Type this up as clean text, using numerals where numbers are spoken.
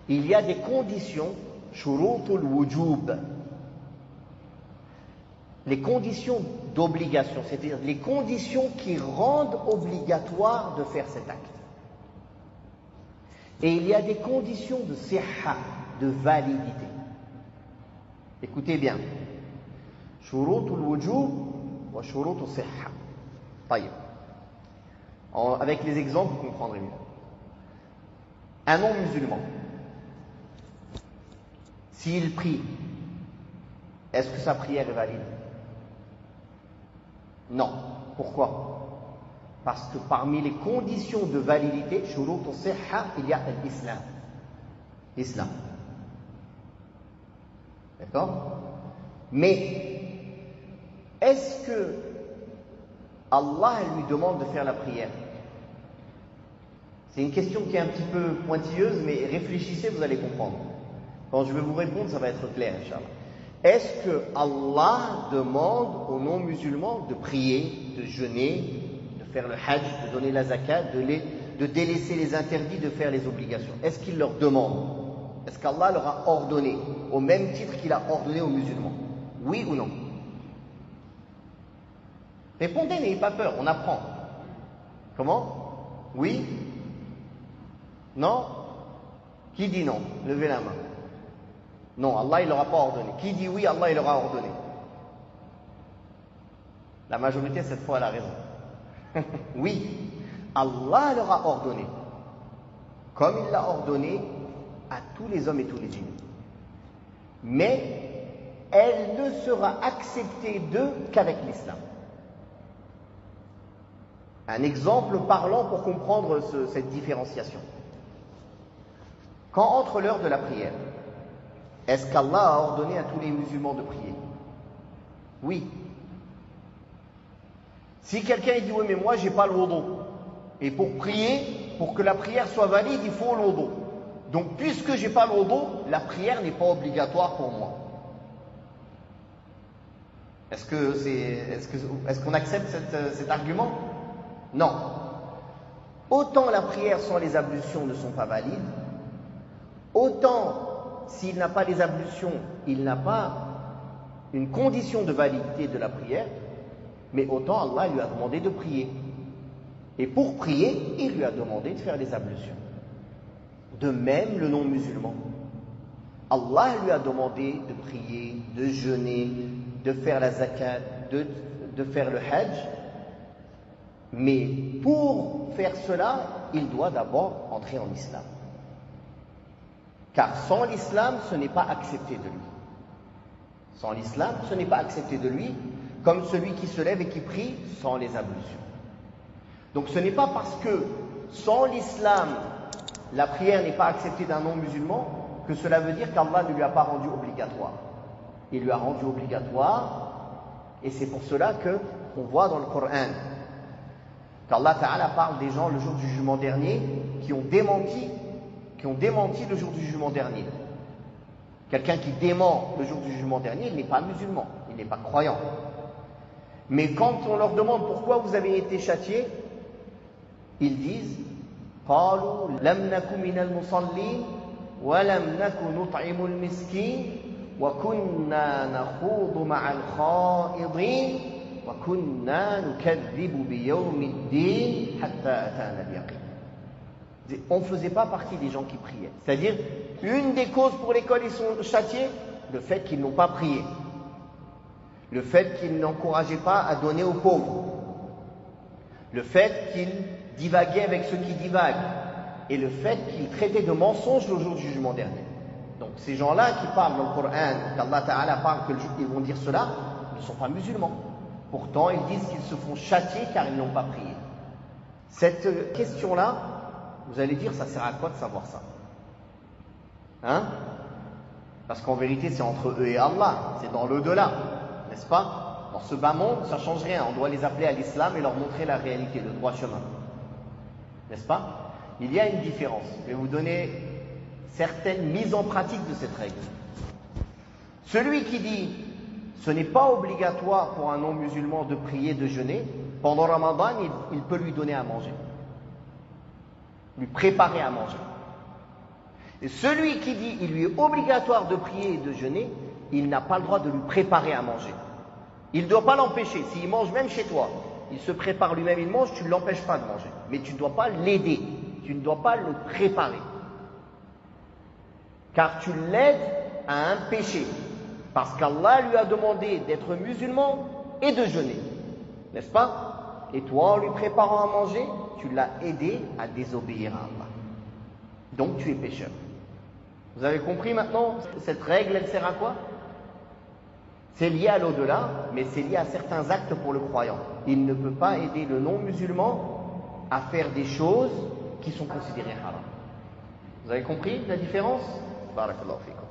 il y a des conditions, shurutul wujub, les conditions d'obligation, c'est-à-dire les conditions qui rendent obligatoire de faire cet acte. Et il y a des conditions de sihha, de validité. Écoutez bien. Shurutul wujub wa shurutul sihha. Taïb. Avec les exemples, vous comprendrez mieux. Un non-musulman, s'il prie, est-ce que sa prière est valide? Non. Pourquoi? Parce que parmi les conditions de validité, shurut al-sihha, il y a l'islam. L'islam. D'accord? Mais, est-ce que Allah lui demande de faire la prière? C'est une question qui est un petit peu pointilleuse, mais réfléchissez, vous allez comprendre. Quand je vais vous répondre, ça va être clair, Inch'Allah. Est-ce que Allah demande aux non-musulmans de prier, de jeûner, de faire le hajj, de donner la zakat, de délaisser les interdits, de faire les obligations? Est-ce qu'il leur demande? Est-ce qu'Allah leur a ordonné, au même titre qu'il a ordonné aux musulmans? Oui ou non? Répondez, n'ayez pas peur, on apprend. Comment? Oui? Non? Qui dit non? Levez la main. Non, Allah il leur a pas ordonné. Qui dit oui? Allah il leur a ordonné. La majorité cette fois elle a raison. Oui, Allah leur a ordonné, comme il l'a ordonné à tous les hommes et tous les djinns. Mais elle ne sera acceptée d'eux qu'avec l'islam. Un exemple parlant pour comprendre cette différenciation. Quand entre l'heure de la prière, est-ce qu'Allah a ordonné à tous les musulmans de prier? Oui. Si quelqu'un dit oui mais moi j'ai pas le wudu, et pour prier, pour que la prière soit valide, il faut le wudu. Donc puisque j'ai pas le wudu, la prière n'est pas obligatoire pour moi. Est-ce qu'on accepte cet argument? Non. Autant la prière sans les ablutions ne sont pas valides, autant s'il n'a pas les ablutions, il n'a pas une condition de validité de la prière, mais autant Allah lui a demandé de prier. Et pour prier, il lui a demandé de faire les ablutions. De même le non-musulman. Allah lui a demandé de prier, de jeûner, de faire la zakat, de faire le hajj. Mais pour faire cela, il doit d'abord entrer en islam. Car sans l'islam, ce n'est pas accepté de lui. Sans l'islam, ce n'est pas accepté de lui, comme celui qui se lève et qui prie sans les ablutions. Donc ce n'est pas parce que sans l'islam, la prière n'est pas acceptée d'un non-musulman que cela veut dire qu'Allah ne lui a pas rendu obligatoire. Il lui a rendu obligatoire, et c'est pour cela qu'on voit dans le Coran qu'Allah Ta'ala parle des gens le jour du jugement dernier qui ont démenti le jour du jugement dernier. Quelqu'un qui dément le jour du jugement dernier, il n'est pas musulman, il n'est pas croyant. Mais quand on leur demande pourquoi vous avez été châtiés, ils disent قالوا لم نكن من المصلين ولم نكن نطعم المسكين وكنا نخوض مع الخائضين وكنا نكذب بيوم الدين حتى أتانا اليقين. On ne faisait pas partie des gens qui priaient. C'est-à-dire, une des causes pour lesquelles ils sont châtiés, le fait qu'ils n'ont pas prié. Le fait qu'ils n'encourageaient pas à donner aux pauvres. Le fait qu'ils divaguaient avec ceux qui divaguent. Et le fait qu'ils traitaient de mensonges le jour du jugement dernier. Donc ces gens-là qui parlent dans le Coran, qu'Allah Ta'ala parle que le jour ils vont dire cela, ne sont pas musulmans. Pourtant, ils disent qu'ils se font châtier car ils n'ont pas prié. Cette question-là, vous allez dire, ça sert à quoi de savoir ça? Hein? Parce qu'en vérité, c'est entre eux et Allah, c'est dans l'au-delà, n'est-ce pas? Dans ce bas monde, ça ne change rien. On doit les appeler à l'islam et leur montrer la réalité, le droit chemin. N'est-ce pas? Il y a une différence. Je vais vous donner certaines mises en pratique de cette règle. Celui qui dit ce n'est pas obligatoire pour un non-musulman de prier, de jeûner, pendant Ramadan, il peut lui donner à manger. Lui préparer à manger. Et celui qui dit il lui est obligatoire de prier et de jeûner, il n'a pas le droit de lui préparer à manger. Il ne doit pas l'empêcher. S'il mange même chez toi, il se prépare lui-même, il mange, tu ne l'empêches pas de manger. Mais tu ne dois pas l'aider, tu ne dois pas le préparer. Car tu l'aides à un péché. Parce qu'Allah lui a demandé d'être musulman et de jeûner. N'est-ce pas? Et toi, en lui préparant à manger, tu l'as aidé à désobéir à Allah. Donc tu es pécheur. Vous avez compris maintenant? Cette règle, elle sert à quoi? C'est lié à l'au-delà, mais c'est lié à certains actes pour le croyant. Il ne peut pas aider le non-musulman à faire des choses qui sont considérées haram. Vous avez compris la différence? Barakallahu fikum.